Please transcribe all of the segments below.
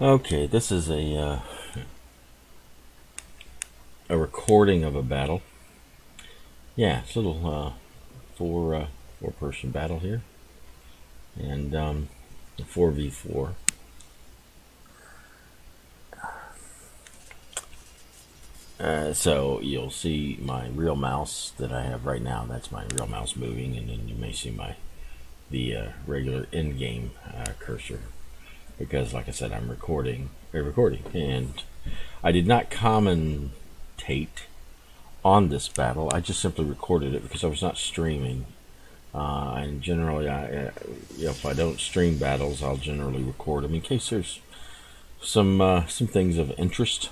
Okay, this is a recording of a battle. Yeah, it's a little four-person battle here, and 4v4. So you'll see my real mouse that I have right now. That's my real mouse moving, and then you may see the regular in-game cursor, because, like I said, I'm recording, and I did not commentate on this battle. I just simply recorded it because I was not streaming. And generally, if I don't stream battles, I'll generally record them in case there's some things of interest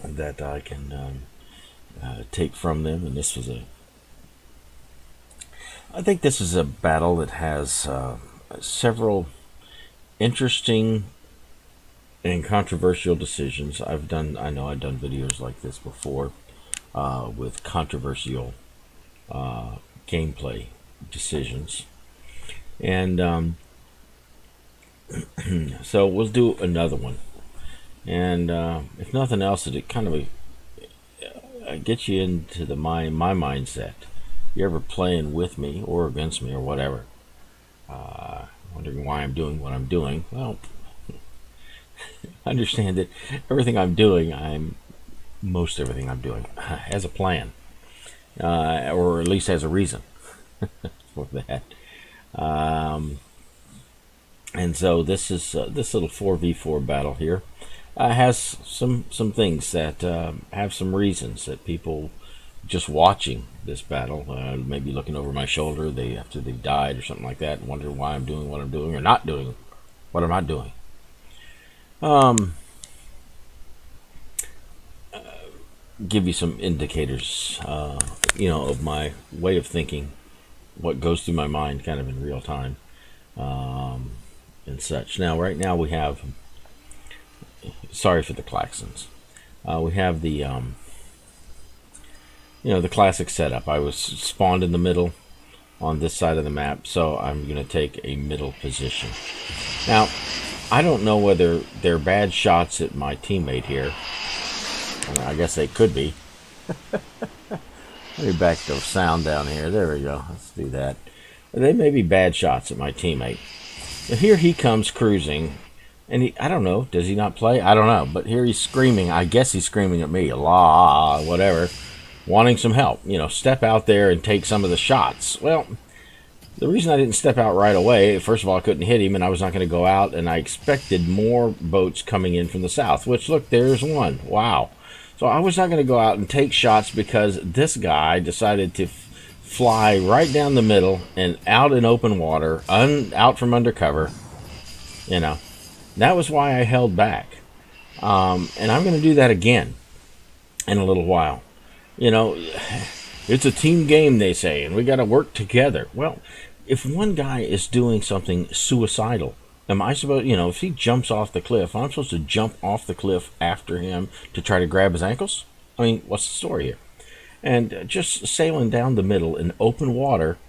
that I can take from them. And this was I think this is a battle that has several interesting and controversial decisions. I know I've done videos like this before with controversial gameplay decisions, and so we'll do another one. And if nothing else, it kind of gets you into my mindset. You ever playing with me or against me or whatever, wondering why I'm doing what I'm doing? Well, understand that everything I'm doing, most everything I'm doing has a plan, or at least has a reason for that. And so this is this little 4v4 battle here has some things that have some reasons that people just watching this battle maybe looking over my shoulder after they've died or something like that, and wonder why I'm doing what I'm doing or not doing what I'm not doing. Give you some indicators, of my way of thinking, what goes through my mind kind of in real time, and such. Now, right now we have, sorry for the klaxons, we have the the classic setup. I was spawned in the middle on this side of the map, so I'm going to take a middle position. Now, I don't know whether they're bad shots at my teammate here. I guess they could be. Let me back the sound down here. There we go. Let's do that. They may be bad shots at my teammate. But here he comes cruising, and I don't know. Does he not play? I don't know. But here he's screaming. I guess he's screaming at me. La, whatever. Wanting some help. Step out there and take some of the shots. Well, the reason I didn't step out right away, first of all, I couldn't hit him, and I was not going to go out, and I expected more boats coming in from the south, which, look, there's one. Wow. So I was not going to go out and take shots because this guy decided to fly right down the middle and out in open water, out from undercover. That was why I held back. And I'm going to do that again in a little while. It's a team game, they say, and we got to work together. Well, if one guy is doing something suicidal, am I supposed, if he jumps off the cliff, I'm supposed to jump off the cliff after him to try to grab his ankles? I mean, what's the story here? And just sailing down the middle in open water,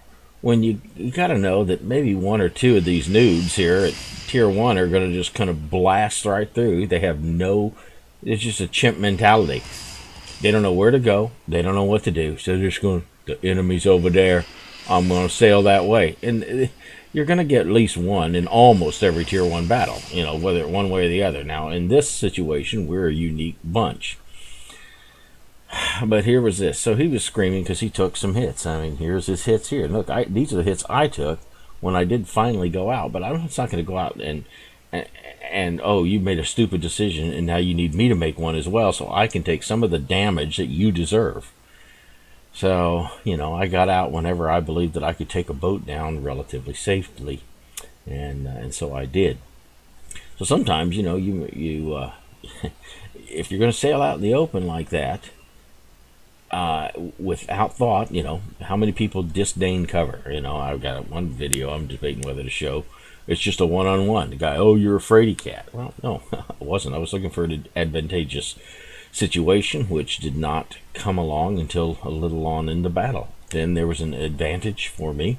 when you got to know that maybe one or two of these noobs here at tier 1 are going to just kind of blast right through. They have it's just a chimp mentality. They don't know where to go. They don't know what to do. So they're just going, the enemy's over there. I'm going to sail that way. And you're going to get at least one in almost every tier 1 battle, whether one way or the other. Now, in this situation, we're a unique bunch. But here was this. So he was screaming because he took some hits. I mean, here's his hits here. Look, these are the hits I took when I did finally go out. But I'm not going to go out and oh, you made a stupid decision, and now you need me to make one as well so I can take some of the damage that you deserve. So, I got out whenever I believed that I could take a boat down relatively safely, and so I did. So sometimes, you if you're going to sail out in the open like that, without thought, how many people disdain cover? I've got one video I'm debating whether to show. It's just a one-on-one. The guy, oh, you're a fraidy cat. Well, no, I wasn't. I was looking for an advantageous situation, which did not come along until a little on in the battle. Then there was an advantage for me,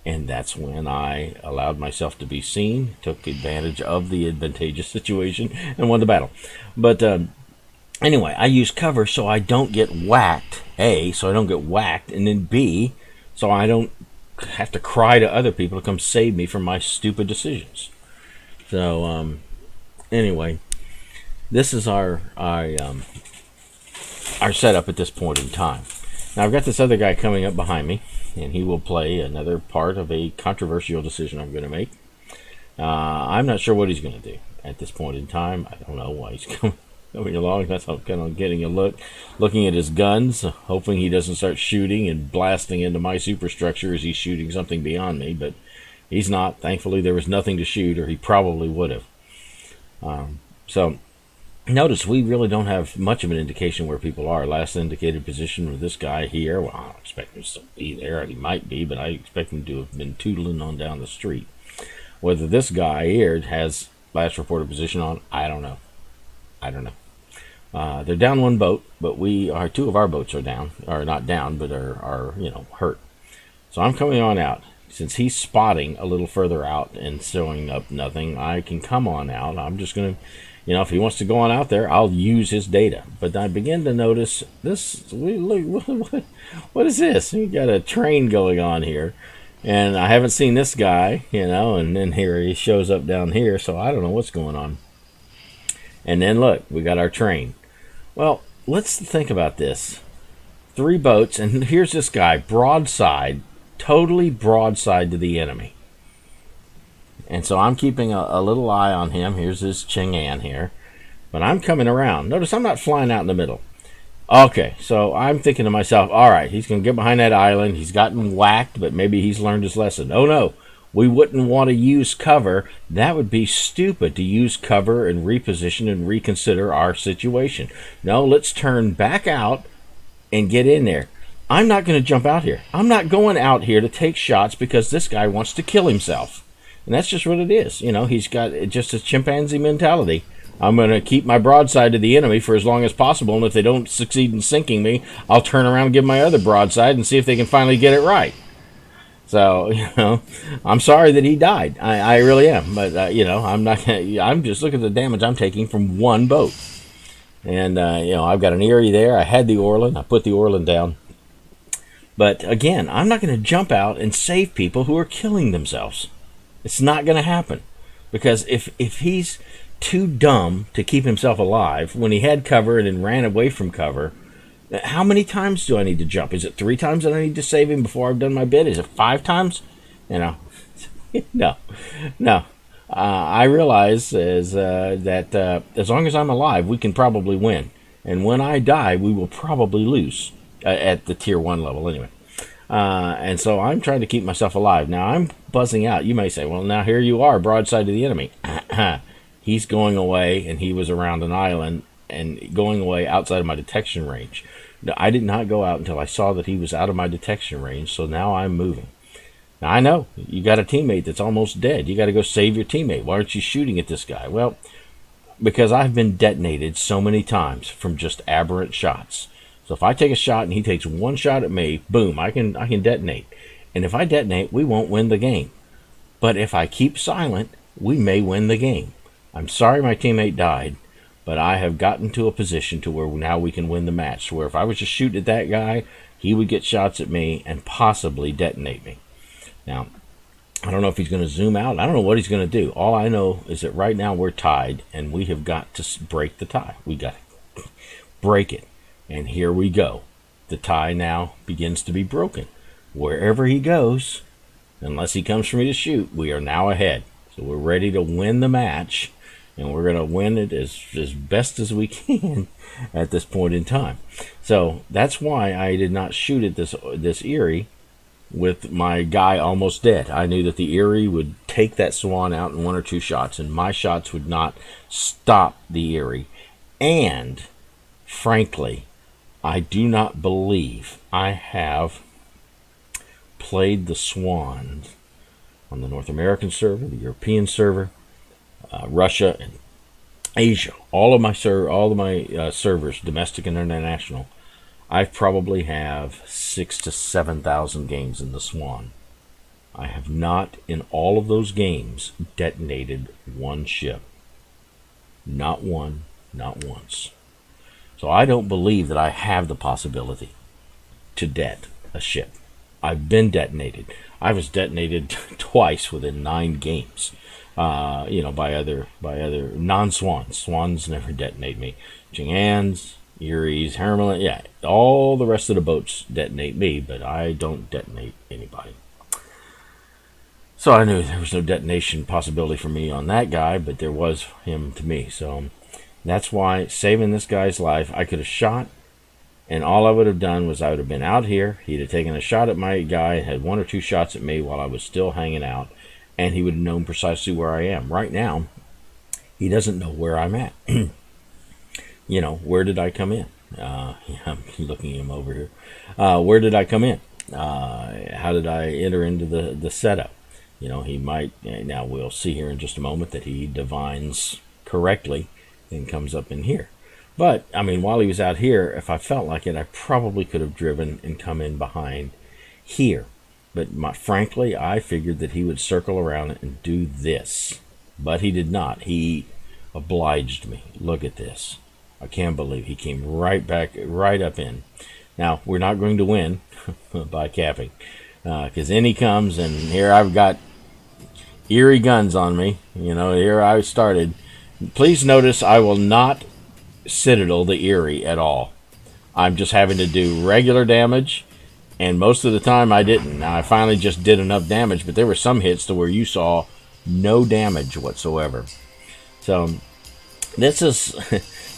And that's when I allowed myself to be seen, took advantage of the advantageous situation, and won the battle. But anyway, I use cover so I don't get whacked. A, so I don't get whacked, and then B, so I don't have to cry to other people to come save me from my stupid decisions. So anyway, this is our setup at this point in time. Now I've got this other guy coming up behind me, and he will play another part of a controversial decision I'm going to make. I'm not sure what he's going to do at this point in time. I don't know why he's coming along. That's how I'm kind of getting a looking at his guns, hoping he doesn't start shooting and blasting into my superstructure as he's shooting something beyond me, but he's not. Thankfully, there was nothing to shoot, or he probably would have. So notice we really don't have much of an indication where people are. Last indicated position with this guy here, well, I don't expect him to still be there. He might be, but I expect him to have been tootling on down the street. Whether this guy here has last reported position on, I don't know. They're down one boat, but two of our boats are down, or not down, but are hurt. So I'm coming on out. Since he's spotting a little further out and showing up nothing, I can come on out. I'm just going to, if he wants to go on out there, I'll use his data. But I begin to notice this. Look, what is this? We got a train going on here, and I haven't seen this guy, and then here he shows up down here, so I don't know what's going on. And then look, we got our train. Well, let's think about this. 3 boats, and here's this guy, broadside, totally broadside to the enemy. And so I'm keeping a little eye on him. Here's his Chang'an here. But I'm coming around. Notice I'm not flying out in the middle. Okay, so I'm thinking to myself, all right, he's going to get behind that island. He's gotten whacked, but maybe he's learned his lesson. Oh, no. We wouldn't want to use cover. That would be stupid to use cover and reposition and reconsider our situation. No, let's turn back out and get in there. I'm not going to jump out here. I'm not going out here to take shots because this guy wants to kill himself. And that's just what it is. He's got just a chimpanzee mentality. I'm going to keep my broadside to the enemy for as long as possible, and if they don't succeed in sinking me, I'll turn around and give my other broadside and see if they can finally get it right. So, I'm sorry that he died. I really am. But, I'm not gonna, I'm just looking at the damage I'm taking from one boat. And, I've got an Erie there. I had the Orland. I put the Orland down. But, again, I'm not going to jump out and save people who are killing themselves. It's not going to happen. Because if he's too dumb to keep himself alive, when he had cover and then ran away from cover, how many times do I need to jump? Is it 3 times that I need to save him before I've done my bid? Is it 5 times? No. I realize that as long as I'm alive, we can probably win. And when I die, we will probably lose at the tier 1 level anyway. And so I'm trying to keep myself alive. Now, I'm buzzing out. You may say, well, now here you are, broadside to the enemy. He's going away, and he was around an island and going away outside of my detection range. I did not go out until I saw that he was out of my detection range, so now I'm moving. Now, I know you got a teammate that's almost dead. You got to go save your teammate. Why aren't you shooting at this guy? Well, because I've been detonated so many times from just aberrant shots. So if I take a shot and he takes one shot at me, boom, I can detonate. And if I detonate, we won't win the game. But if I keep silent, we may win the game. I'm sorry my teammate died, but I have gotten to a position to where now we can win the match. So where if I was just shooting at that guy, he would get shots at me and possibly detonate me. Now, I don't know if he's going to zoom out. I don't know what he's going to do. All I know is that right now we're tied, and we have got to break the tie. We got to break it. And here we go. The tie now begins to be broken. Wherever he goes, unless he comes for me to shoot, we are now ahead. So we're ready to win the match, and we're going to win it as best as we can at this point in time. So that's why I did not shoot at this Erie with my guy almost dead. I knew that the Erie would take that Swan out in 1 or 2 shots, and my shots would not stop the Erie. And, frankly, I do not believe I have played the Swan on the North American server, the European server, Russia, and Asia. All of my servers, domestic and international, I probably have 6,000 to 7,000 games in the Swan. I have not, in all of those games, detonated one ship. Not one, not once. So I don't believe that I have the possibility to det a ship. I've been detonated. I was detonated twice within 9 games. By other non-swans. Swans never detonate me. Ching'ans, Eries, Hermelin, yeah, all the rest of the boats detonate me, but I don't detonate anybody. So I knew there was no detonation possibility for me on that guy, but there was him to me. So that's why, saving this guy's life, I could have shot, and all I would have done was I would have been out here. He'd have taken a shot at my guy, had 1 or 2 shots at me while I was still hanging out, and he would have known precisely where I am. Right now, he doesn't know where I'm at. Where did I come in? I'm looking at him over here. Where did I come in? How did I enter into the setup? He might, now we'll see here in just a moment that he divines correctly and comes up in here. But, while he was out here, if I felt like it, I probably could have driven and come in behind here. But frankly, I figured that he would circle around and do this. But he did not. He obliged me. Look at this. I can't believe he came right up in. Now, we're not going to win by capping. Because in he comes, and here I've got Erie guns on me. Here I started. Please notice I will not Citadel the Erie at all. I'm just having to do regular damage, and most of the time I didn't. Now I finally just did enough damage, but there were some hits to where you saw no damage whatsoever. So this is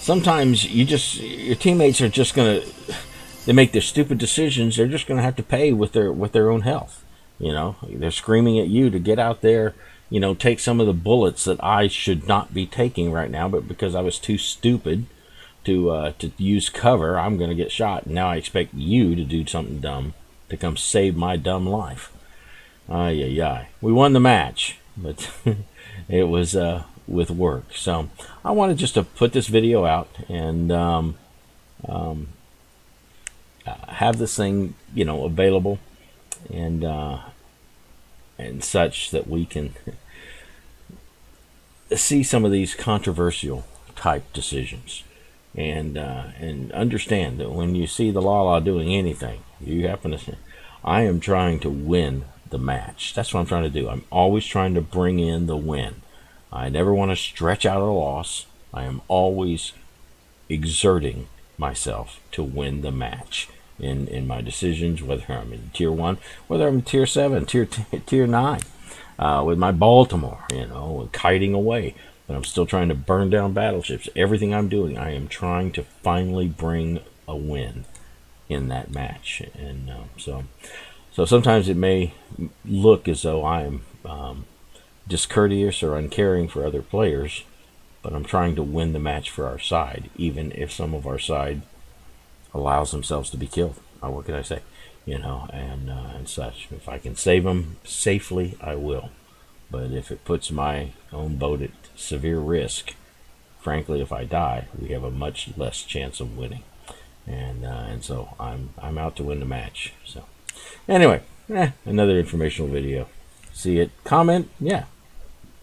sometimes your teammates are just gonna, they make their stupid decisions. They're just gonna have to pay with their own health. They're screaming at you to get out there, take some of the bullets that I should not be taking right now, but because I was too stupid to use cover, I'm going to get shot. And now I expect you to do something dumb to come save my dumb life. We won the match, but it was with work. So I wanted just to put this video out and have this thing, available and such that we can see some of these controversial type decisions and understand that when you see theLaalaa doing anything, you happen to say, I am trying to win the match. That's what I'm trying to do. I'm always trying to bring in the win. I never want to stretch out a loss. I am always exerting myself to win the match in my decisions, whether I'm in tier 1, whether I'm in tier 7, tier 9, with my Baltimore, kiting away. But I'm still trying to burn down battleships. Everything I'm doing, I am trying to finally bring a win in that match. And so sometimes it may look as though I'm discourteous or uncaring for other players, but I'm trying to win the match for our side, even if some of our side allows themselves to be killed. What can I say? And such. If I can save them safely, I will. But if it puts my own boat at severe risk, frankly, if I die, we have a much less chance of winning. And so I'm out to win the match. So anyway, another informational video. See it, comment, yeah,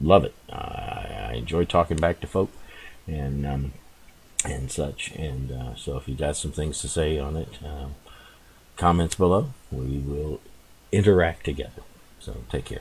love it. I enjoy talking back to folk and such. And so if you got some things to say on it, comments below. We will interact together. So take care.